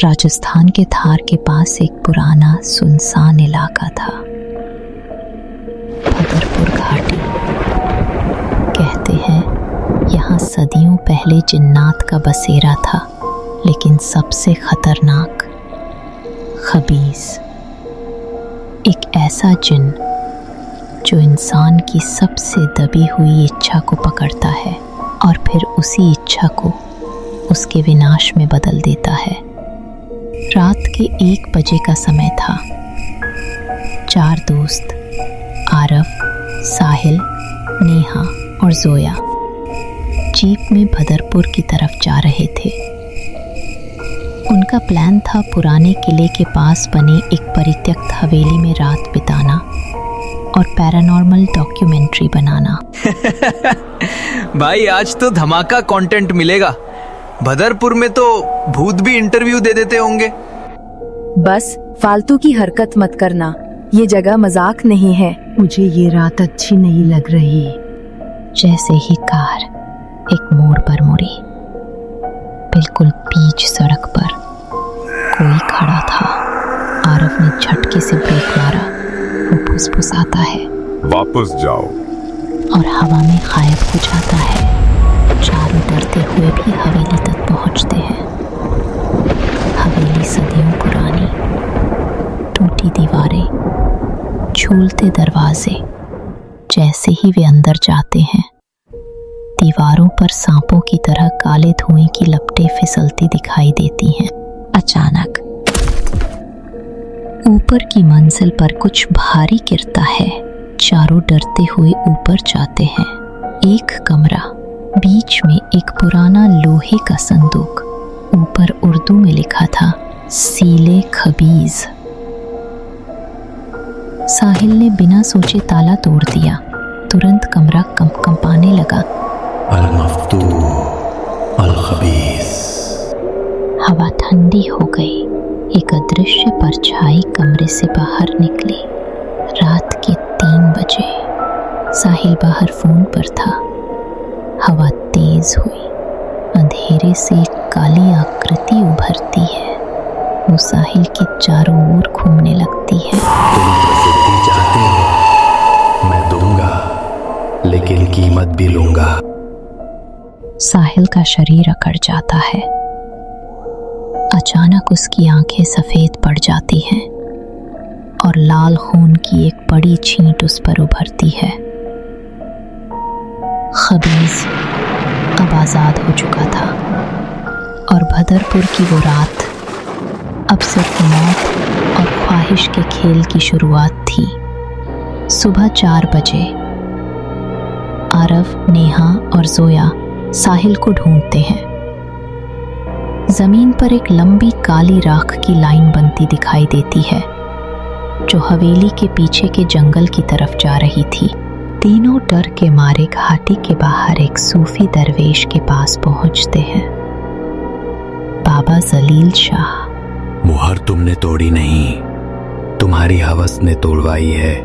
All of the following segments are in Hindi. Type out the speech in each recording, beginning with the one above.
राजस्थान के थार के पास एक पुराना सुनसान इलाका था, भदरपुर घाटी। कहते हैं यहाँ सदियों पहले जिन्नात का बसेरा था, लेकिन सबसे खतरनाक खबीस, एक ऐसा जिन जो इंसान की सबसे दबी हुई इच्छा को पकड़ता है और फिर उसी इच्छा को उसके विनाश में बदल देता है। रात के 1 बजे का समय था। 4 दोस्त आरव, साहिल, नेहा और जोया जीप में भदरपुर की तरफ जा रहे थे। उनका प्लान था पुराने किले के पास बने एक परित्यक्त हवेली में रात बिताना और पैरानॉर्मल डॉक्यूमेंट्री बनाना। भाई आज तो धमाका कंटेंट मिलेगा। भदरपुर में तो भूत भी इंटरव्यू दे देते होंगे। बस फालतू की हरकत मत करना, ये जगह मजाक नहीं है। मुझे ये रात अच्छी नहीं लग रही। जैसे ही कार एक मोड़ पर मुड़ी, बिल्कुल बीच सड़क पर कोई खड़ा था। आरव ने झटके से ब्रेक मारा। वो फुसफुसाता है, वापस जाओ, और हवा में गायब हो जाता है। चारों डरते हुए भी हवेली तक पहुंचते हैं। हवेली सदियों पुरानी, टूटी दीवारें, झूलते दरवाजे। जैसे ही वे अंदर जाते हैं, दीवारों पर सांपों की तरह काले धुएं की लपटें फिसलती दिखाई देती हैं। अचानक ऊपर की मंजिल पर कुछ भारी गिरता है। चारों डरते हुए ऊपर जाते हैं। एक कमरा, बीच में एक पुराना लोहे का संदूक, ऊपर उर्दू में लिखा था सीले खबीज। साहिल ने बिना सोचे ताला तोड़ दिया। तुरंत कमरा कंपाने लगा। अल-मफ्तूह अल-खबीस। हवा ठंडी हो गई। एक अदृश्य परछाई कमरे से बाहर निकली। रात के 3 बजे। साहिल बाहर फोन पर था। हवा तेज हुई। अंधेरे से एक काली आकृति उभरती है। वो साहिल के चारों ओर घूमने लगती है। तुम प्रसिद्धि चाहते हो? मैं दूंगा, लेकिन कीमत भी लूंगा। साहिल का शरीर अकड़ जाता है। अचानक उसकी आंखें सफेद पड़ जाती हैं और लाल खून की एक बड़ी छींट उस पर उभरती है। खबीज अब आजाद हो चुका था और भदरपुर की वो रात अब सिर्फ मौत और ख्वाहिश के खेल की शुरुआत थी। सुबह 4 बजे आरव, नेहा और जोया साहिल को ढूंढते हैं। जमीन पर एक लंबी काली राख की लाइन बनती दिखाई देती है, जो हवेली के पीछे के जंगल की तरफ जा रही थी। तीनों डर के मारे घाटी के बाहर एक सूफी दरवेश के पास पहुंचते हैं, बाबा जलील शाह। मुहर तुमने तोड़ी नहीं, तुम्हारी हवस ने तोड़वाई है।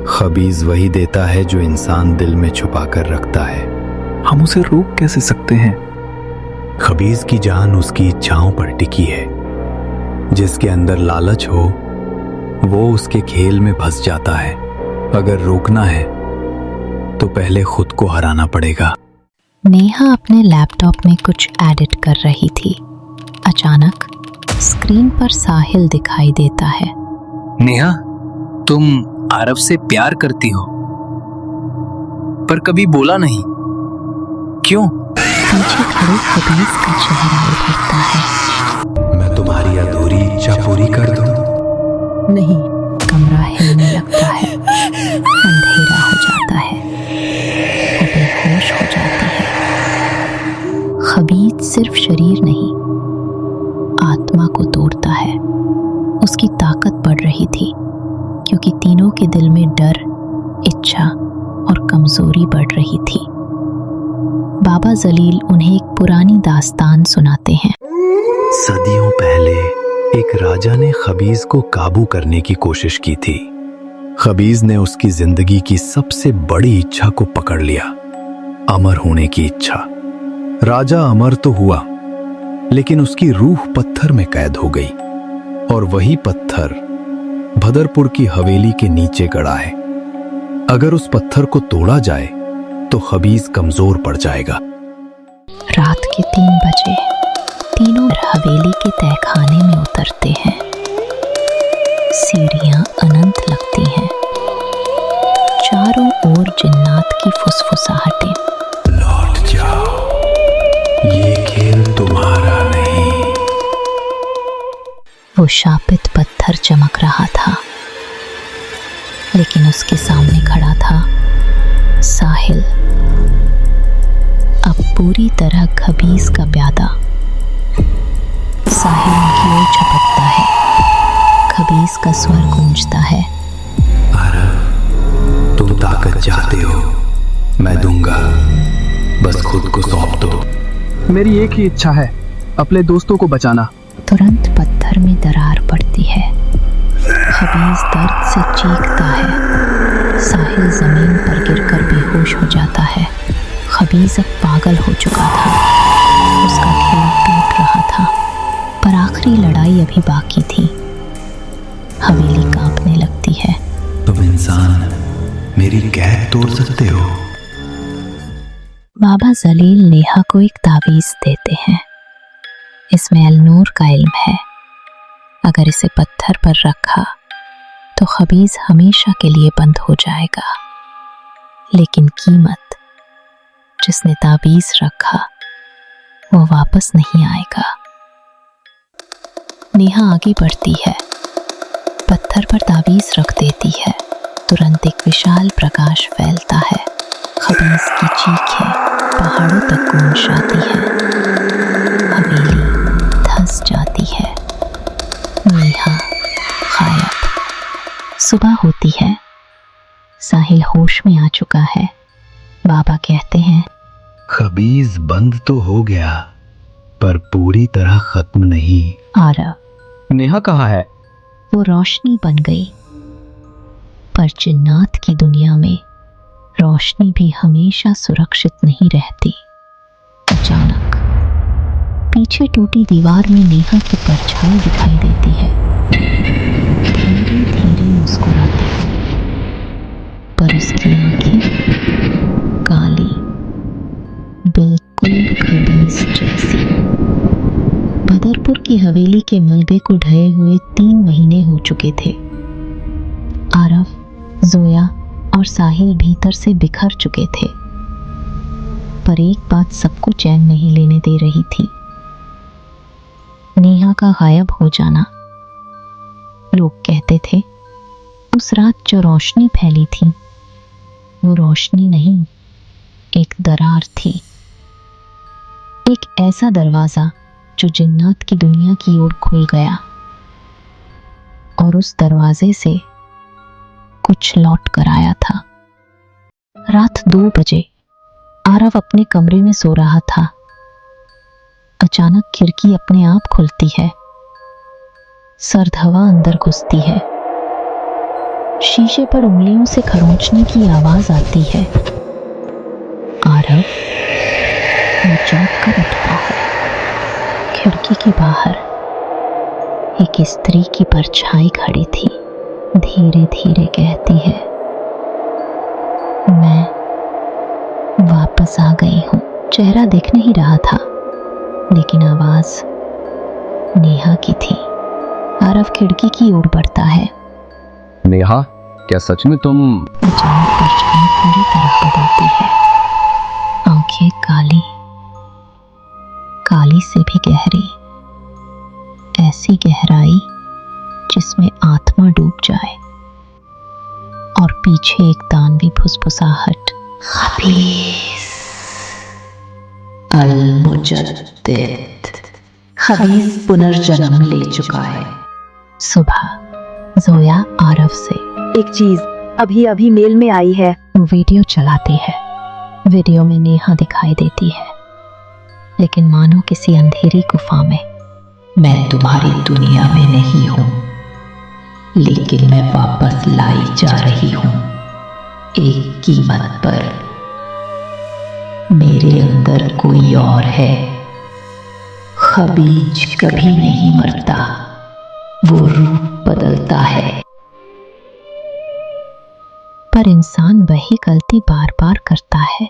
खबीज वही देता है जो इंसान दिल में छुपा कर रखता है। हम उसे रोक कैसे सकते हैं? खबीज की जान उसकी इच्छाओं पर टिकी है। जिसके अंदर लालच हो, वो उसके खेल में फंस जाता है। अगर रोकना है तो पहले खुद को हराना पड़ेगा। नेहा अपने लैपटॉप में कुछ एडिट कर रही थी। अचानक स्क्रीन पर साहिल दिखाई देता है। नेहा, तुम आरव से प्यार करती हो, पर कभी बोला नहीं, क्यों? पीछे खड़े खबीज का चेहरा उभरता है। मैं तुम्हारी अधूरी इच्छा पूरी कर दूं? नहीं। कमरा हिलने लगता है। अंधेरा हो जाता है। वो बेहोश हो जाती है। खबीज सिर्फ शरीर नहीं, आत्मा को तोड़ता है। उसकी ताकत बढ़ रही थी, क्योंकि तीनों के दिल में डर, इच्छा और कमजोरी बढ़ रही थी। बाबा जलील उन्हें एक पुरानी दास्तान सुनाते हैं। सदियों पहले एक राजा ने खबीज को काबू करने की कोशिश की थी। खबीज ने उसकी जिंदगी की सबसे बड़ी इच्छा को पकड़ लिया, अमर होने की इच्छा। राजा अमर तो हुआ, लेकिन उसकी रूह पत्थर में कैद हो गई और वही पत्थर भदरपुर की हवेली के नीचे गड़ा है। अगर उस पत्थर को तोड़ा जाए तो खबीज कमजोर पड़ जाएगा। रात के 3 बजे तीनों हवेली के तहखाने में उतरते हैं। सीढ़ियां अनंत लगती हैं। चारों ओर जिन्नात की फुसफुसाहटें। लौट जाओ, ये खेल तुम्हारा नहीं। वो शापित पत्थर चमक रहा था, लेकिन उसके सामने खड़ा था साहिल, अब पूरी तरह खबीज का प्यादा। साहिल उनकी ओर झपटता है। खबीज का स्वर गूंजता है। आरव, तुम ताकत चाहते हो, मैं दूंगा, बस खुद को सौंप दो। मेरी एक ही इच्छा है, अपने दोस्तों को बचाना। तुरंत पत्थर में दरार पड़ती है। खबीज दर्द से चीखता है। साहिल जमीन पर गिरकर बेहोश हो जाता है। खबीज अब पागल हो चुका था। उसका खेल टूट रहा था, पर आखिरी लड़ाई अभी बाकी थी। हवेली कांपने लगती है। तुम इंसान मेरी कैद तोड़ सकते हो। बाबा जलील नेहा को एक तावीज देते हैं। इसमें अलनूर का इल्म है। अगर इसे पत्थर पर रखा तो खबीज हमेशा के लिए बंद हो जाएगा, लेकिन कीमत, जिसने तावीज रखा वो वापस नहीं आएगा। नेहा आगे बढ़ती है, पत्थर पर तावीज रख देती है। तुरंत एक विशाल प्रकाश फैलता है। खबीज की चीखें पहाड़ों तक गूंज जाती है। हवेली धंस जाती है। नेहा गायब। सुबह होती है। साहिल होश में आ चुका है। बाबा कहते हैं, खबीज बंद तो हो गया, पर पूरी तरह खत्म नहीं। आरव, नेहा कहाँ है? वो रोशनी बन गई। पर जिन्नात की दुनिया में रोशनी भी हमेशा सुरक्षित नहीं रहती। अचानक पीछे टूटी दीवार में नेहा की परछाई दिखाई देती है। धीरे धीरे मुस्कुराती है, पर उसकी आंखें काली, बिल्कुल खबीज जैसी। बदरपुर की हवेली के मलबे को ढहे हुए 3 महीने हो चुके थे। आरव, जोया और साहिल भीतर से बिखर चुके थे, पर एक बात सबको चैन नहीं लेने दे रही थी, नेहा का गायब हो जाना। लोग कहते थे उस रात जो रोशनी फैली थी वो रोशनी नहीं, एक दरार थी। एक ऐसा दरवाजा जो जिन्नात की दुनिया की ओर खुल गया, और उस दरवाजे से कुछ लौट कर आया था। रात 2 बजे आरव अपने कमरे में सो रहा था। अचानक खिड़की अपने आप खुलती है। सर्द हवा अंदर घुसती है। शीशे पर उंगलियों से खरोंचने की आवाज आती है। आरव वो चौंक कर उठता है। खिड़की के बाहर एक स्त्री की परछाई खड़ी थी। धीरे धीरे कहती है, मैं वापस आ गई हूं। चेहरा दिख नहीं रहा था, लेकिन आवाज नेहा की थी। आरव खिड़की की ओर बढ़ता है। नेहा, क्या सच में तुम? अचानक परछाई पूरी तरह बदलती है। आंखें काली, काली से भी गहरी, ऐसी गहराई जिसमें आत्मा डूब जाए, और पीछे एक दानवी फुसफुसाहट, खबीज अल-मुजद्दिद, खबीज पुनर्जन्म ले चुका है। सुबह जोया आरव से, एक चीज अभी अभी मेल में आई है। वो वीडियो चलाती है। वीडियो में नेहा दिखाई देती है, लेकिन मानो किसी अंधेरी गुफा में। मैं तुम्हारी दुनिया में नहीं हूं, लेकिन मैं वापस लाई जा रही हूं, एक कीमत पर। मेरे अंदर कोई और है, खबीज कभी नहीं मरता, वो रूप बदलता है। पर इंसान वही गलती बार बार करता है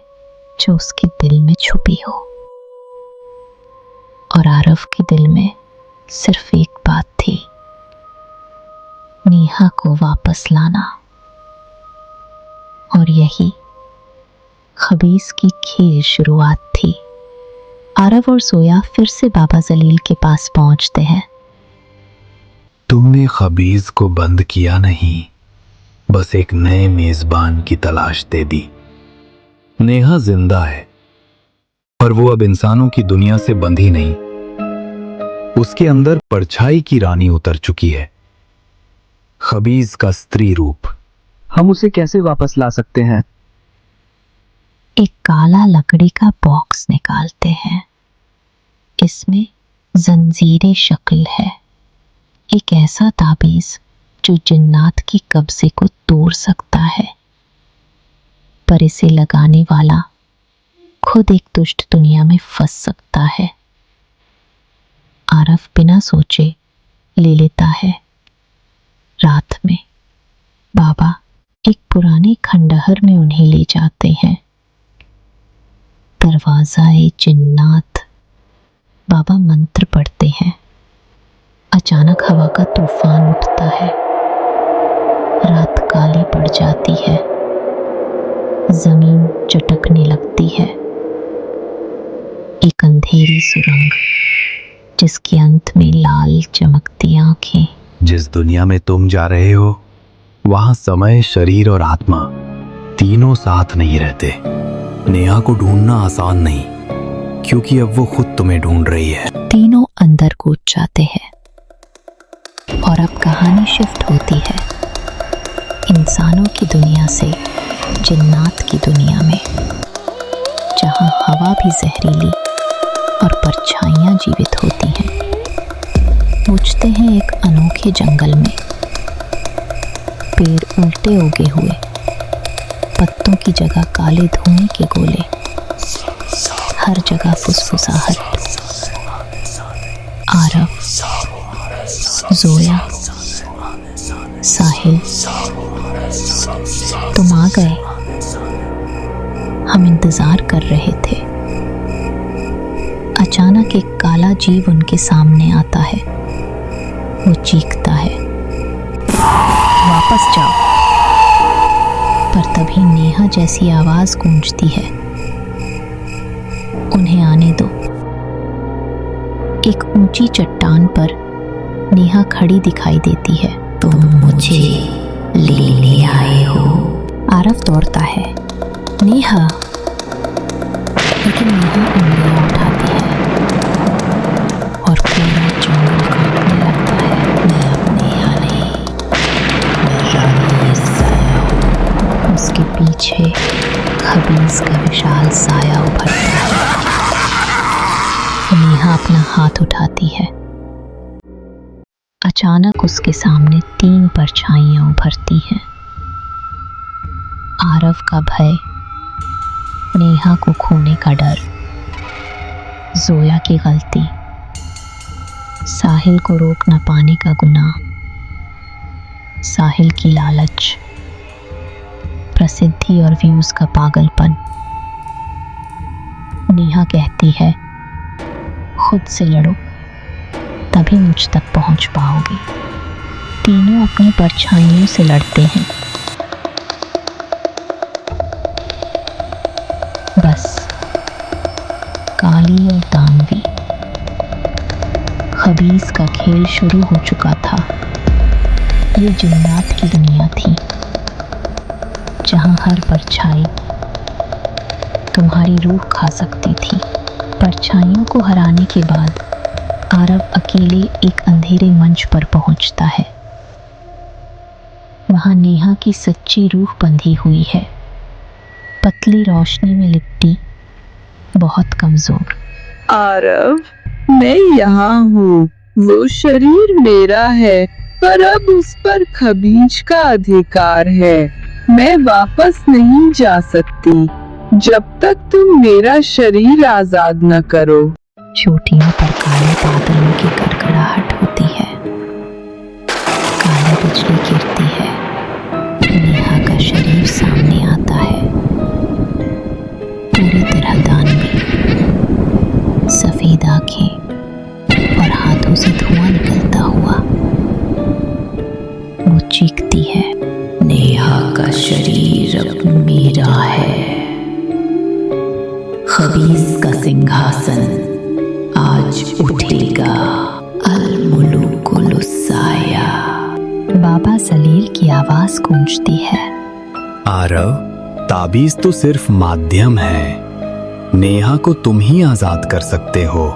जो उसके दिल में छुपी हो। और आरव के दिल में सिर्फ एक बात थी, नेहा को वापस लाना। और यही खबीज की खेल शुरुआत थी। आरव और जोया फिर से बाबा जलील के पास पहुंचते हैं। तुमने खबीज को बंद किया नहीं, बस एक नए मेजबान की तलाश दे दी। नेहा जिंदा है और वो अब इंसानों की दुनिया से बंधी नहीं, उसके अंदर परछाई की रानी उतर चुकी है, खबीज का स्त्री रूप। हम उसे कैसे वापस ला सकते हैं? एक काला लकड़ी का बॉक्स निकालते हैं। इसमें जंजीरे शक्ल है, एक ऐसा ताबीज जो जिन्नात की कब्जे को तोड़ सकता है। पर इसे लगाने वाला खुद एक दुष्ट दुनिया में फंस सकता है। आरव बिना सोचे ले लेता है। रात में बाबा एक पुराने खंडहर में उन्हें ले जाते हैं। दरवाज़ा-ए जिन्नात। बाबा मंत्र पढ़ते हैं। अचानक हवा का तूफान उठता है। रात काली पड़ जाती है। जमीन चटकने लगती है। एक अंधेरी सुरंग जिसके अंत में लाल चमकती आंखें। जिस दुनिया में तुम जा रहे हो वहां समय, शरीर और आत्मा तीनों साथ नहीं रहते। नेहा को ढूंढना आसान नहीं, क्योंकि अब वो खुद तुम्हें ढूंढ रही है। तीनों अंदर कूद जाते हैं और अब कहानी शिफ्ट होती है इंसानों की दुनिया से जिन्नात की दुनिया में, जहां हवा भी जहरीली और परछाइयां जीवित होती हैं। पूछते हैं एक अनोखे जंगल में, पेड़ उल्टे उगे हुए, पत्तों की जगह काले धुएं के गोले, हर जगह फुसफुसाहट। आरव, जोया, साहिल, तुम आ गए। हम इंतजार कर रहे थे। अचानक एक काला जीव उनके सामने आता है। वो चीखता है, वापस जाओ। पर तभी नेहा जैसी आवाज गूंजती है, उन्हें आने दो। एक ऊंची चट्टान पर नेहा खड़ी दिखाई देती है। तुम मुझे लेने आए हो? आरव दौड़ता है। नेहा, लेकिन नेहा उंगलियां उठाती है और पूरा जंगल कांपने लगता है। मैं अब नेहा नहीं, मैं रानी साया हूं। उसके पीछे खबीज का विशाल साया उभरता है। नेहा अपना हाथ उठाती है। अचानक उसके सामने 3 परछाइयां उभरती हैं। आरव का भय, नेहा को खोने का डर, जोया की गलती, साहिल को रोक न पाने का गुनाह, साहिल की लालच, प्रसिद्धि और व्यूज का पागलपन। नेहा कहती है, खुद से लड़ो, तभी मुझ तक पहुंच पाओगे। तीनों अपनी परछाइयों से लड़ते हैं। बस काली और दानवी। खबीज का खेल शुरू हो चुका था। ये जिन्नात की दुनिया थी, जहां हर परछाई तुम्हारी रूह खा सकती थी। परछाइयों को हराने के बाद आरव अकेले एक अंधेरे मंच पर पहुंचता है। वहां नेहा की सच्ची रूह बंधी हुई है, पतली रोशनी में लिपटी, बहुत कमजोर। आरव, मैं यहाँ हूँ। वो शरीर मेरा है, पर अब उस पर खबीज का अधिकार है। मैं वापस नहीं जा सकती जब तक तुम मेरा शरीर आजाद न करो। चोटियों पर काले बादलों की गड़गड़ाहट होती है, काली बिजली गिरती है, नेहा का शरीर सामने आता है, पूरी तरह दानवी, सफेद आंखें और हाथों से धुआं निकलता हुआ। वो चीखती है, नेहा का शरीर अब मेरा है, खबीज का सिंहासन आज उठेगा, अल मुलुकुल साया। बाबा जलील की आवाज गूंजती है। आरव, ताबीज तो सिर्फ माध्यम है। नेहा को तुम ही आजाद कर सकते हो।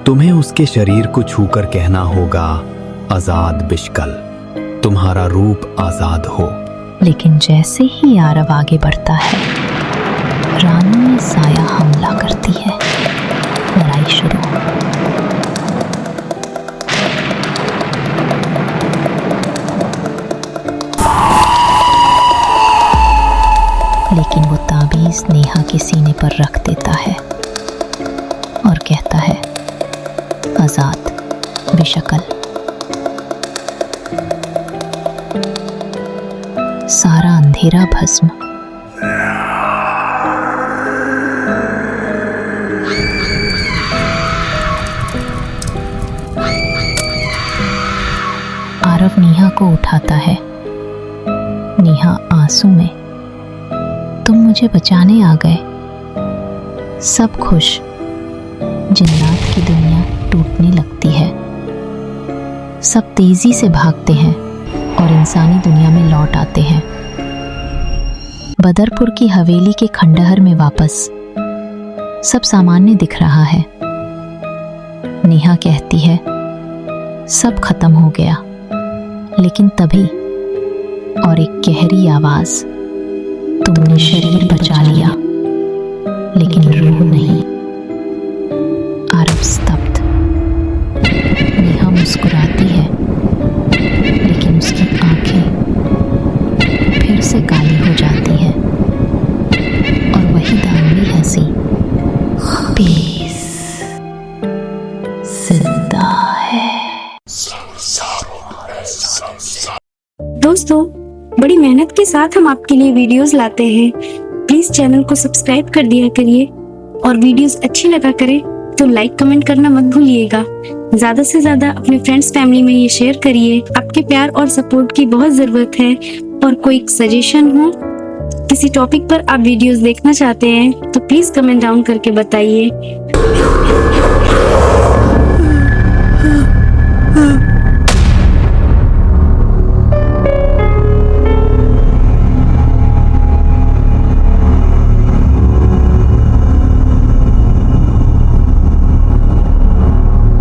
तुम्हें उसके शरीर को छूकर कहना होगा, आजाद बिशकल, तुम्हारा रूप आजाद हो। लेकिन जैसे ही आरव आगे बढ़ता है, रानू में साया हमला करती है। लड़ाई शुरू। लेकिन वो ताबीज नेहा के सीने पर रख देता है और कहता है, आजाद बेशकल। सारा अंधेरा भस्म। आरव नेहा को उठाता है। नेहा आंसू में, तुम मुझे बचाने आ गए। सब खुश। जिन्नात की दुनिया टूटने लगती है। सब तेजी से भागते हैं और इंसानी दुनिया में लौट आते हैं। बदरपुर की हवेली के खंडहर में वापस सब सामान्य दिख रहा है। नेहा कहती है, सब खत्म हो गया। लेकिन तभी और एक गहरी आवाज, तुमने शरीर बचा लिया लेकिन रूह नहीं। आरव स्तब्ध। नेहा मुस्कुराती है, लेकिन उसकी आंखें फिर से काली हो जाती हैं और वही दानवी हंसी, खबीज जिंदा है। दोस्तों, बड़ी मेहनत के साथ हम आपके लिए वीडियोस लाते हैं। प्लीज चैनल को सब्सक्राइब कर दिया करिए और वीडियोस अच्छी लगा करे तो लाइक कमेंट करना मत भूलिएगा। ज्यादा से ज्यादा अपने फ्रेंड्स फैमिली में ये शेयर करिए। आपके प्यार और सपोर्ट की बहुत जरूरत है। और कोई सजेशन हो, किसी टॉपिक पर आप वीडियोस देखना चाहते हैं तो प्लीज कमेंट डाउन करके बताइए।